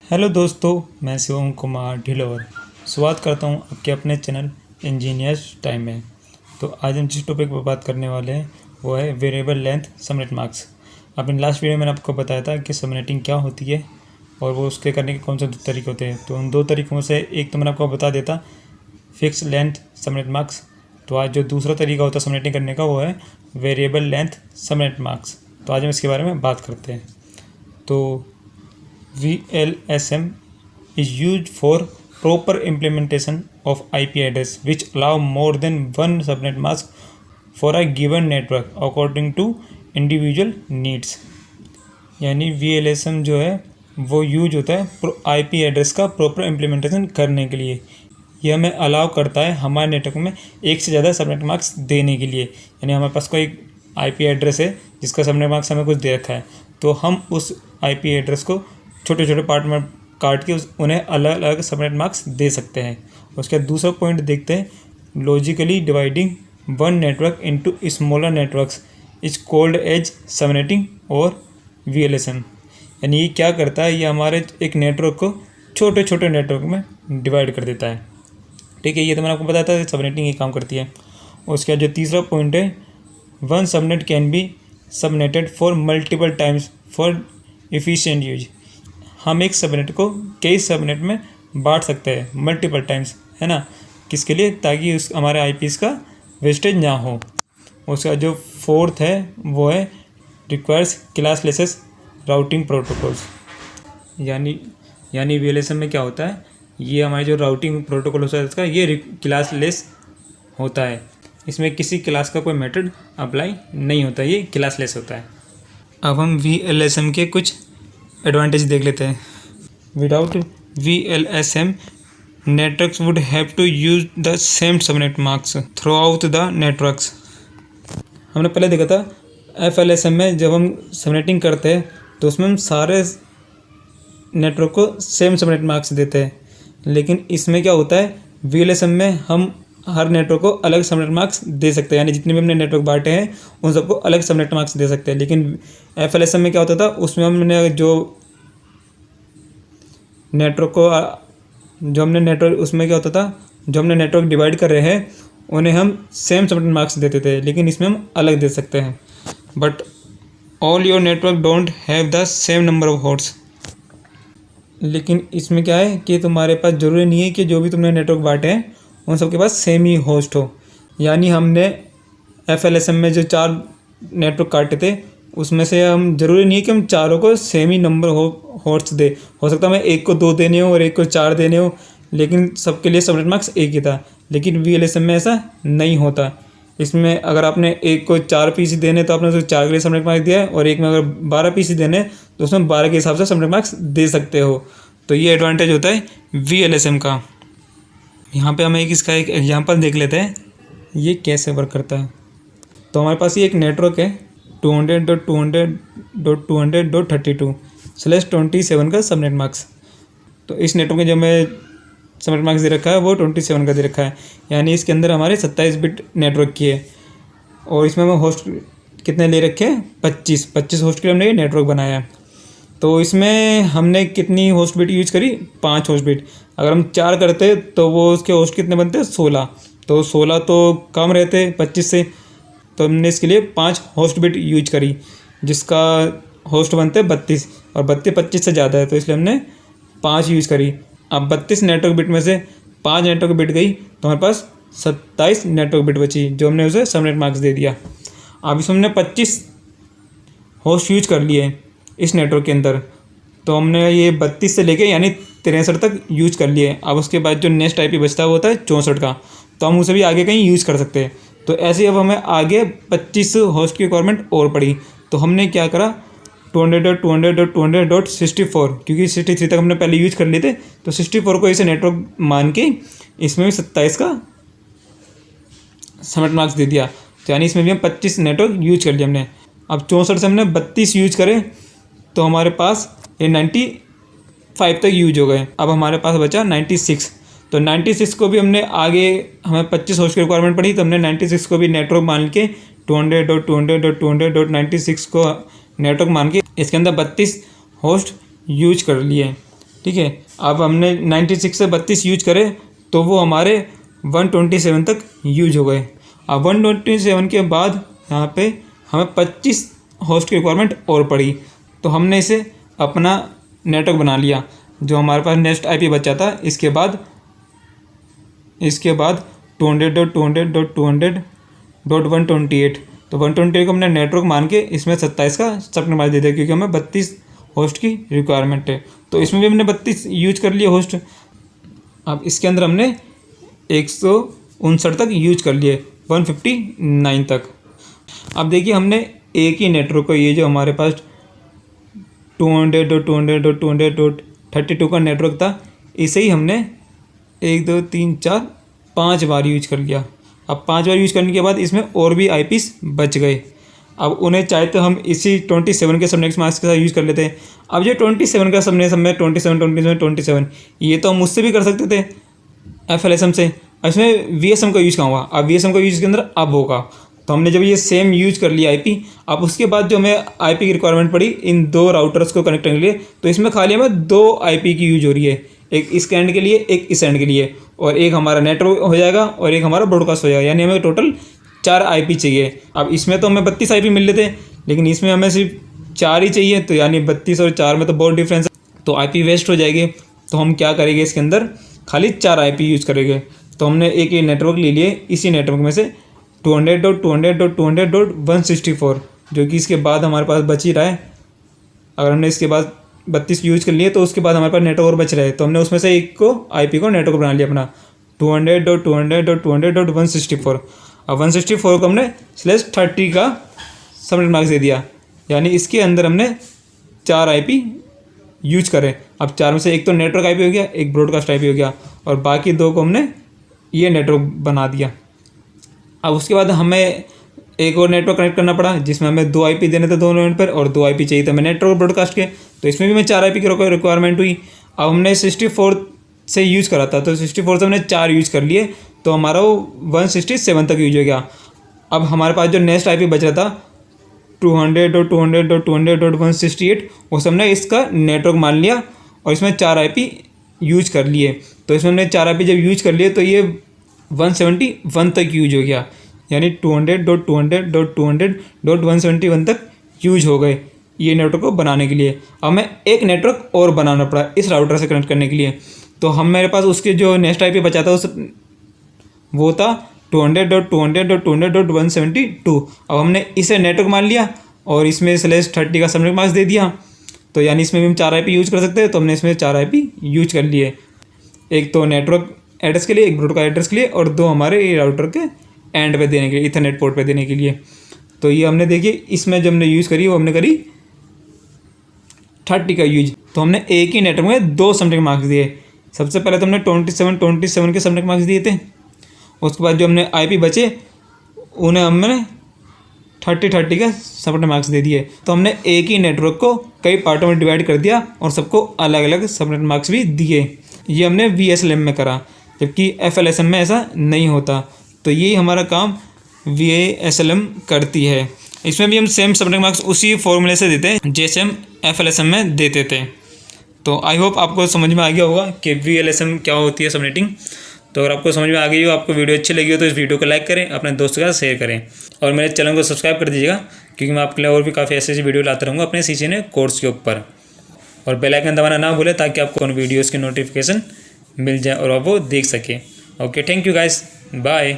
Hello दोस्तों, मैं शिवम कुमार ढिलोर स्वागत करता हूं आपके अपने चैनल इंजीनियर्स टाइम में। तो आज हम जिस टॉपिक पर बात करने वाले हैं वो है वेरिएबल लेंथ सबनेट मार्क्स। अपने लास्ट वीडियो में मैंने आपको बताया था कि सबनेटिंग क्या होती है और वो उसके करने के कौन से दो तरीके होते हैं। तो उन दो तरीकों में से एक तो मैंने आपको बता देता फिक्स लेंथ सबनेट मार्क्स। तो आज जो दूसरा तरीका होता है सबनेटिंग करने का वो है वेरिएबल लेंथ सबनेट मार्क्स। तो आज हम इसके बारे में बात करते हैं। तो VLSM is used for proper implementation of IP address which allow more than one subnet mask for a given network according to individual needs। यानी VLSM जो है वो यूज होता है IP एड्रेस का प्रॉपर इम्प्लीमेंटेशन करने के लिए। यह हमें अलाउ करता है हमारे नेटवर्क में एक से ज़्यादा सबनेट मार्क्स देने के लिए। यानी हमारे पास कोई IP एड्रेस है जिसका सबनेट मार्क्स हमें कुछ दे रखा है, तो हम उस IP एड्रेस को छोटे छोटे पार्ट में काट के उन्हें अलग अलग सबनेट मार्क्स दे सकते हैं। उसका दूसरा पॉइंट देखते हैं, logically dividing one network into smaller networks is called as subnetting और VLSM। यानी ये क्या करता है, ये हमारे एक नेटवर्क को छोटे छोटे नेटवर्क में डिवाइड कर देता है। ठीक है, ये तो मैंने आपको बताया था सबनेटिंग ये काम करती है। उसका जो तीसरा पॉइंट है, one subnet can be subnetted for multiple times for efficient use. हम एक सबनेट को कई सबनेट में बांट सकते हैं मल्टीपल टाइम्स, है ना, किसके लिए, ताकि उस हमारे आईपीस का वेस्टेज ना हो। उसका जो फोर्थ है वो है रिक्वायर्स क्लासलेस राउटिंग प्रोटोकॉल्स। यानी VLSM में क्या होता है, ये हमारे जो राउटिंग प्रोटोकॉल होता है इसका ये क्लासलेस होता है। इसमें किसी क्लास का कोई मेथड अप्लाई नहीं होता, ये क्लासलेस होता है। अब हम VLSM के कुछ एडवांटेज देख लेते हैं। Without VLSM networks would have to use the same subnet marks throughout the networks. हमने पहले देखा था FLSM में जब हम सबनेटिंग करते हैं तो उसमें हम सारे नेटवर्क को सेम सबनेट मार्क्स देते हैं, लेकिन इसमें क्या होता है VLSM में हम हर नेटवर्क को अलग सबनेट मार्क्स दे सकते हैं। यानी जितने भी हमने नेटवर्क बांटे हैं उन सबको अलग सबनेट मार्क्स दे सकते हैं। लेकिन FLSM में क्या होता था, उसमें हमने जो हमने नेटवर्क उसमें क्या होता था, जो हमने नेटवर्क डिवाइड कर रहे हैं उन्हें हम सेम सबनेट मार्क्स देते थे, लेकिन इसमें हम अलग दे सकते हैं। But all your network don't have the same number of hosts. लेकिन इसमें क्या है कि तुम्हारे पास ज़रूरी नहीं है कि जो भी तुमने नेटवर्क बांटे हैं उन सबके पास सेम ही होस्ट हो। यानी हमने FLSM में जो 4 नेटवर्क काटे थे उसमें से हम ज़रूरी नहीं है कि हम चारों को सेम ही नंबर होस्ट दे। हो सकता है मैं एक को 2 देने हो और एक को 4 देने हो, लेकिन सबके लिए सबनेट मार्क्स एक ही था। लेकिन VLSM में ऐसा नहीं होता। इसमें अगर आपने एक को 4 पीस देने तो आपने उसको 4 के लिए सबनेट मार्क्स दिया है, और एक में अगर 12 पीस देने तो उसमें 12 के हिसाब से सबनेट मार्क्स दे सकते हो। तो ये एडवांटेज होता है VLSM का। यहाँ पे हम इसका एक एग्जांपल देख लेते हैं ये कैसे वर्क करता है। तो हमारे पास ये एक नेटवर्क है 200.200.200.32/27 का सबनेट मार्क्स। तो इस नेटवर्क में जो मैं सबनेट मार्क्स दे रखा है वो 27 का दे रखा है। यानी इसके अंदर हमारे 27 बिट नेटवर्क की है, और इसमें हमें होस्ट कितने ले रखे हैं, 25 होस्ट के लिए हमने ये नेटवर्क बनाया है। तो इसमें हमने कितनी होस्ट बिट यूज करी, 5 होस्ट बिट। अगर हम 4 करते तो वो उसके होस्ट कितने बनते, 16। तो 16 तो कम रहते 25 से, तो हमने इसके लिए 5 होस्ट बिट यूज करी, जिसका होस्ट बनते 32, और 32 25 से ज़्यादा है तो इसलिए हमने 5 यूज करी। अब 32 नेटवर्क बिट में से 5 नेटवर्क बिट गई तो हमारे पास 27 नेटवर्क बिट बची, जो हमने उसे सबनेट मार्क्स दे दिया। अब इसमें हमने 25 होस्ट यूज कर लिए इस नेटवर्क के अंदर, तो हमने ये 32 से लेके यानी 63 तक यूज कर लिए। अब उसके बाद जो नेक्स्ट IP बचता है वो होता है 64 का, तो हम उसे भी आगे कहीं यूज़ कर सकते हैं। तो ऐसे ही अब हमें आगे 25 होस्ट की रिक्वायरमेंट और पड़ी, तो हमने क्या करा 200.200.200.64, क्योंकि 63 तक हमने पहले यूज कर लिए थे, तो 64 को इसे नेटवर्क मान के इसमें भी 27 का सबनेट मार्क्स दे दिया। तो यानी इसमें भी हम 25 नेटवर्क यूज कर लिया हमने। अब 64 से हमने 32 यूज करे तो हमारे पास ये 95 तक यूज हो गए। अब हमारे पास बचा 96। तो 96 को भी हमने आगे, हमें 25 होस्ट की रिक्वायरमेंट पड़ी तो हमने 96 को भी नेटवर्क मान के 200.200.200.96 को नेटवर्क मान के इसके अंदर 32 होस्ट यूज कर लिए। ठीक है। अब हमने 96 से 32 यूज करे तो वो हमारे 127 तक यूज हो गए। अब 127 के बाद यहाँ पे हमें 25 होस्ट की रिक्वायरमेंट और पड़ी, तो हमने इसे अपना नेटवर्क बना लिया। जो हमारे पास नेक्स्ट आईपी बचा था इसके बाद 200.200.200.128, तो 128 को हमने नेटवर्क मान के इसमें 27 का सबनेट मास्क दे दिया, क्योंकि हमें 32 होस्ट की रिक्वायरमेंट है। तो इसमें भी हमने 32 यूज कर लिए होस्ट। अब इसके अंदर हमने 159 तक यूज कर लिए, 159 तक। अब देखिए हमने एक ही नेटवर्क को, ये जो हमारे पास 200.200.200.32 का नेटवर्क था, इसे ही हमने 1 2 3 4 5 बार यूज कर लिया। अब 5 बार यूज करने के बाद इसमें और भी आईपीस बच गए। अब उन्हें चाहे तो हम इसी 27 के सबनेट मास्क के साथ यूज़ कर लेते हैं। अब जो 27 का सबनेट में 27 ये तो हम उससे भी कर सकते थे FLSM से। इसमें VSM का यूज़ कहाँ हुआ? अब VSM का यूज़ के अंदर अब होगा। तो हमने जब ये सेम यूज कर लिया आईपी, अब उसके बाद जो हमें आईपी की रिक्वायरमेंट पड़ी इन 2 राउटर्स को कनेक्ट करने के लिए, तो इसमें खाली हमें 2 आईपी की यूज हो रही है, एक इस एंड के लिए एक इस एंड के लिए, और एक हमारा नेटवर्क हो जाएगा और एक हमारा ब्रॉडकास्ट हो जाएगा, यानी हमें टोटल 4 आईपी चाहिए। अब इसमें तो हमें 32 आईपी मिल लेते हैं, लेकिन इसमें हमें सिर्फ 4 ही चाहिए, तो यानी 32 और 4 में तो बहुत डिफरेंस है, तो आईपी वेस्ट हो जाएगी। तो हम क्या करेंगे, इसके अंदर खाली 4 आईपी यूज करेंगे। तो हमने एक ही नेटवर्क ले लिए, इसी नेटवर्क में से 200.200.200.164, जो कि इसके बाद हमारे पास बच ही रहा है। अगर हमने इसके बाद 32 यूज कर लिए तो उसके बाद हमारे पास नेटवर्क और बच रहा है, तो हमने उसमें से एक को आईपी को नेटवर्क बना लिया अपना 200.200.200.164। अब 164 को हमने /30 का सबनेट मास्क दे दिया, यानी इसके अंदर हमने 4 आईपी यूज करें। अब 4 में से एक तो नेटवर्क आईपी हो गया, एक ब्रॉडकास्ट आईपी हो गया, और बाकी 2 को हमने ये नेटवर्क बना दिया। अब उसके बाद हमें एक और नेटवर्क कनेक्ट करना पड़ा, जिसमें हमें 2 आईपी देने थे दोनों एंड पर, और 2 आईपी चाहिए था हमें नेटवर्क ब्रॉडकास्ट के, तो इसमें भी हमें 4 आईपी की रिक्वायरमेंट हुई। अब हमने 64 से यूज़ करा था, तो 64 से हमने 4 यूज़ कर लिए, तो हमारा वो 167 तक यूज हो गया। अब हमारे पास जो नेक्स्ट आईपी बच रहा था 200.200.200.168, उस हमने इसका नेटवर्क मान लिया और इसमें 4 आईपी यूज कर लिए। तो इसमें हमने 4 आईपी जब यूज कर लिए तो ये 171 तक यूज हो गया, यानी 200.200.200.171 तक यूज हो गए ये नेटवर्क को बनाने के लिए। अब हमें एक नेटवर्क और बनाना पड़ा इस राउटर से कनेक्ट करने के लिए, तो हम मेरे पास उसके जो नेक्स्ट आईपी बचा था वो था 200.200.200.172। अब हमने इसे नेटवर्क मान लिया और इसमें /30 का सबनेट मास्क दे दिया, तो यानी इसमें भी हम 4 आईपी यूज कर सकते हैं। तो हमने इसमें 4 आईपी यूज कर लिए, एक तो नेटवर्क एड्रेस के लिए, एक ब्रॉडकास्ट एड्रेस के लिए, और 2 हमारे राउटर के एंड पे देने के लिए, इथरनेट पोर्ट पे देने के लिए। तो ये हमने देखिए इसमें जो हमने यूज़ करी वो हमने करी 30 का यूज। तो हमने एक ही नेटवर्क में 2 सबनेट मास्क दिए। सबसे पहले तो हमने 27 के सबनेट मास्क दिए थे, उसके बाद जो हमने आईपी बचे उन्हें हमने 30 के सबनेट मास्क दे दिए। तो हमने एक ही नेटवर्क को कई पार्टों में डिवाइड कर दिया और सबको अलग अलग सबनेट मास्क भी दिए। ये हमने VSLM में करा, जबकि FLSM में ऐसा नहीं होता। तो यही हमारा काम VSLM करती है। इसमें भी हम सेम सबनेट मास्क उसी फॉर्मूले से देते हैं जैसे हम FLSM में देते थे। तो आई होप आपको समझ में आ गया होगा कि VLSM क्या होती है सबनेटिंग। तो अगर आपको समझ में आ गई हो, आपको वीडियो अच्छी लगी हो, तो इस वीडियो को लाइक करें, अपने दोस्तों के साथ शेयर करें, और मेरे चैनल को सब्सक्राइब कर दीजिएगा, क्योंकि मैं आपके लिए और भी काफ़ी ऐसी वीडियो लाता रहूँगा अपने CCNA कोर्स के ऊपर। और बेल आइकन दबाना ना भूलें ताकि आपको उन वीडियोज़ की नोटिफिकेशन मिल जाए और आप वो देख सकें। Okay, thank you guys, bye.